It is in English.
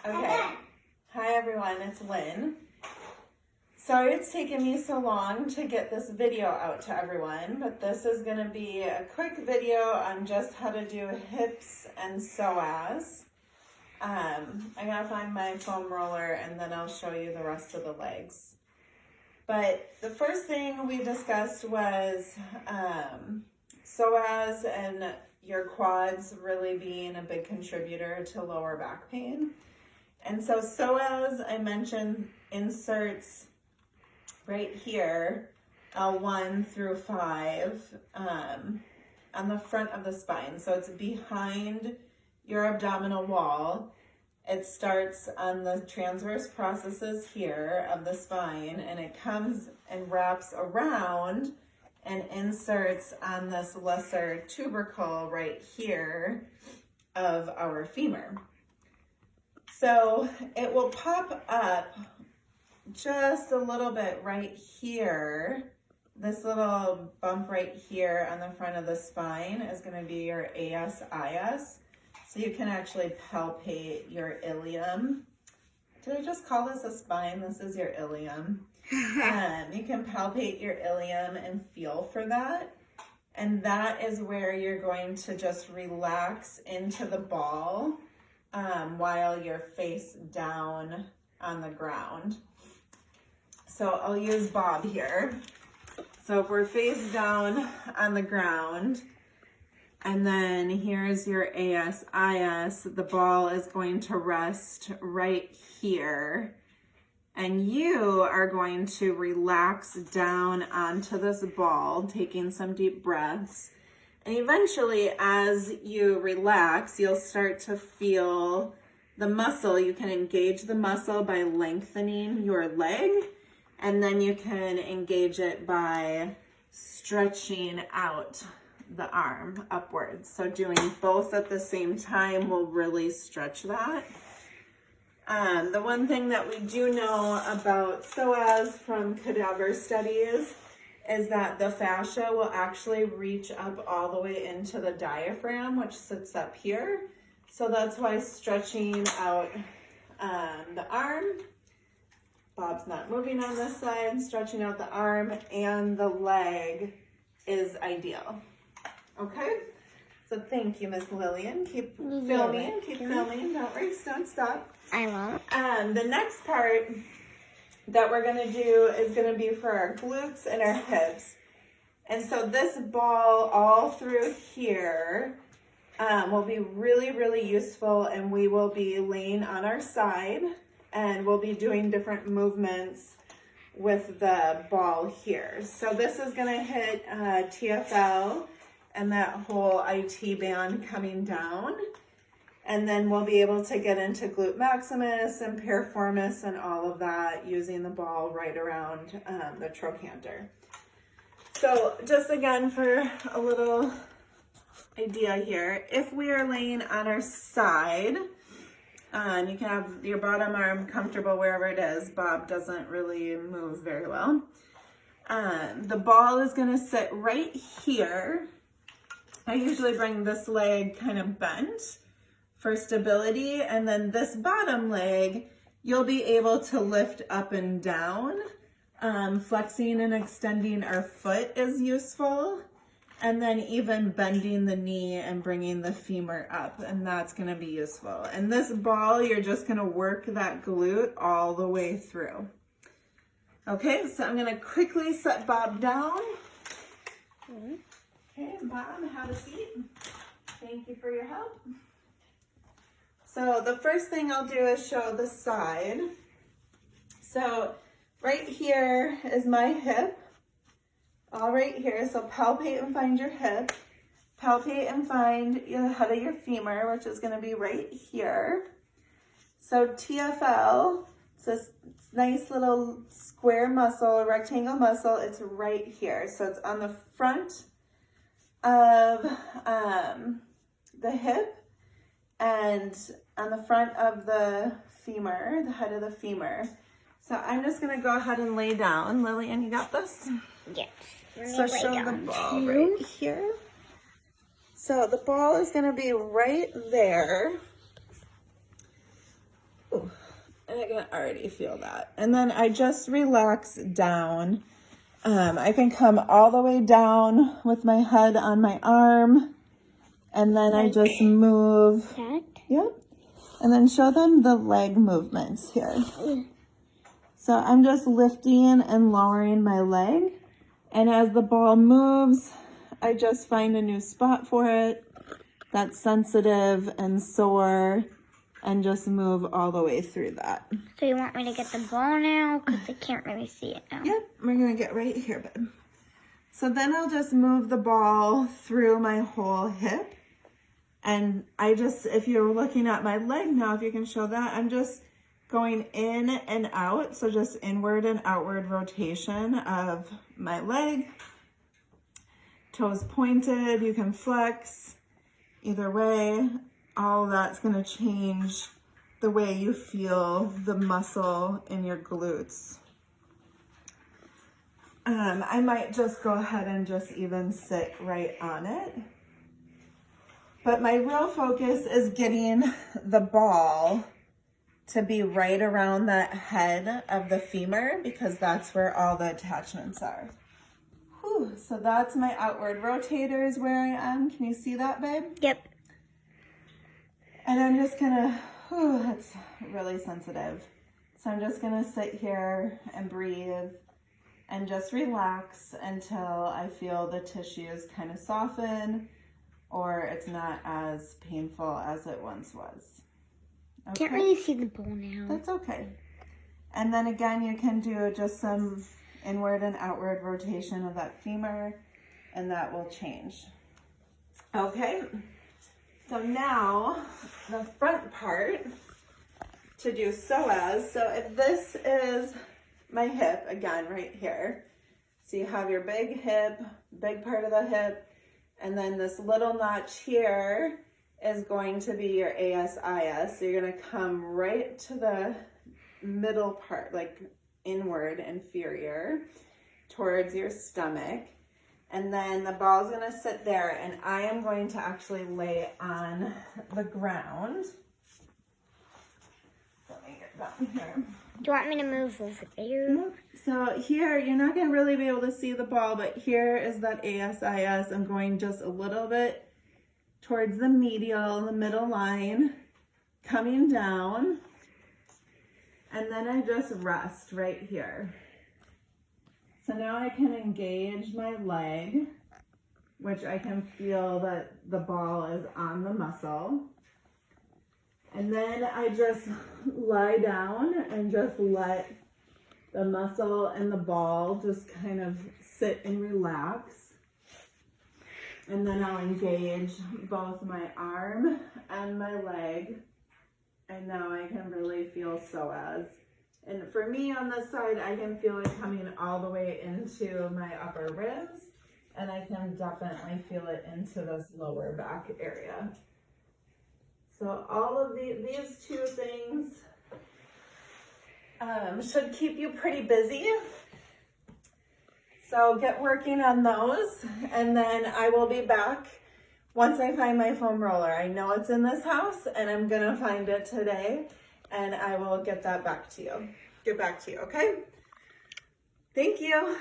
Okay. Hi everyone, it's Lynn. Sorry it's taken me so long to get this video out to everyone, but this is going to be a quick video on just how to do hips and psoas. I'm going to find my foam roller and then I'll show you the rest of the legs. But the first thing we discussed was psoas and your quads really being a big contributor to lower back pain. And so psoas, I mentioned, inserts right here, L1 through 5, on the front of the spine. So it's behind your abdominal wall. It starts on the transverse processes here of the spine, and it comes and wraps around and inserts on this lesser tubercle right here of our femur. So it will pop up just a little bit right here. This little bump right here on the front of the spine is going to be your ASIS. So you can actually palpate your ilium. Did I just call this a spine? This is your ilium. You can palpate your ilium and feel for that. And that is where you're going to just relax into the ball while you're face down on the ground. So I'll use Bob here. So if we're face down on the ground, and then here's your ASIS, the ball is going to rest right here. And you are going to relax down onto this ball, taking some deep breaths. And eventually, as you relax, you'll start to feel the muscle. You can engage the muscle by lengthening your leg, and then you can engage it by stretching out the arm upwards. So doing both at the same time will really stretch that. The one thing that we do know about psoas from cadaver studies is that the fascia will actually reach up all the way into the diaphragm, which sits up here. So that's why stretching out the arm, Bob's not moving on this side, stretching out the arm and the leg is ideal. Okay? So thank you, Miss Lillian. Keep filming, don't worry, don't stop. I won't. The next part that we're gonna do is gonna be for our glutes and our hips. And so this ball all through here will be really, really useful, and we will be laying on our side and we'll be doing different movements with the ball here. So this is gonna hit TFL and that whole IT band coming down. And then we'll be able to get into glute maximus and piriformis and all of that using the ball right around the trochanter. So just again for a little idea here, if we are laying on our side, you can have your bottom arm comfortable wherever it is. Bob doesn't really move very well. The ball is going to sit right here. I usually bring this leg kind of bent for stability, and then this bottom leg you'll be able to lift up and down. Flexing and extending our foot is useful, and then even bending the knee and bringing the femur up, and that's going to be useful. And this ball, you're just going to work that glute all the way through. Okay, so I'm going to quickly set Bob down. Okay, Bob, have a seat. Thank you for your help. So the first thing I'll do is show the side. So right here is my hip, all right here. So palpate and find your hip. Palpate and find the head of your femur, which is gonna be right here. So TFL, it's this nice little square muscle, rectangle muscle, it's right here. So it's on the front of the hip and on the front of the femur, the head of the femur. So I'm just gonna go ahead and lay down. Lillian, you got this? Yes. So show the ball right here. So the ball is gonna be right there. Ooh, And I can already feel that. And then I just relax down. I can come all the way down with my head on my arm. And then I just move. Yep. And then show them the leg movements here. So I'm just lifting and lowering my leg. And as the ball moves, I just find a new spot for it that's sensitive and sore and just move all the way through that. So you want me to get the ball now? Because I can't really see it now. Yep, we're going to get right here, babe. So then I'll just move the ball through my whole hip. And I just, if you're looking at my leg now, if you can show that, I'm just going in and out. So just inward and outward rotation of my leg. Toes pointed, you can flex either way. All that's going to change the way you feel the muscle in your glutes. I might just go ahead and just even sit right on it. But my real focus is getting the ball to be right around that head of the femur because that's where all the attachments are. Whew, so that's my outward rotators where I am. Can you see that, babe? Yep. And I'm just gonna, that's really sensitive. So I'm just gonna sit here and breathe and just relax until I feel the tissues kind of soften or it's not as painful as it once was. Okay? Can't really see the ball now. That's okay. And then again, you can do just some inward and outward rotation of that femur and that will change. Okay. So now the front part to do psoas. So if this is my hip, again, right here. So you have your big hip, big part of the hip, and then this little notch here is going to be your ASIS. So you're gonna come right to the middle part, like inward, inferior, towards your stomach. And then the ball's gonna sit there and I am going to actually lay on the ground. Let me get down here. Do you want me to move over there? So here, you're not gonna really be able to see the ball, but here is that ASIS. I'm going just a little bit towards the medial, the middle line, coming down. And then I just rest right here. So now I can engage my leg, which I can feel that the ball is on the muscle. And then I just lie down and just let the muscle and the ball just kind of sit and relax. And then I'll engage both my arm and my leg. And now I can really feel psoas. And for me on this side, I can feel it coming all the way into my upper ribs. And I can definitely feel it into this lower back area. So all of these two things should keep you pretty busy. So get working on those. And then I will be back once I find my foam roller. I know it's in this house and I'm gonna find it today and I will get back to you, okay? Thank you.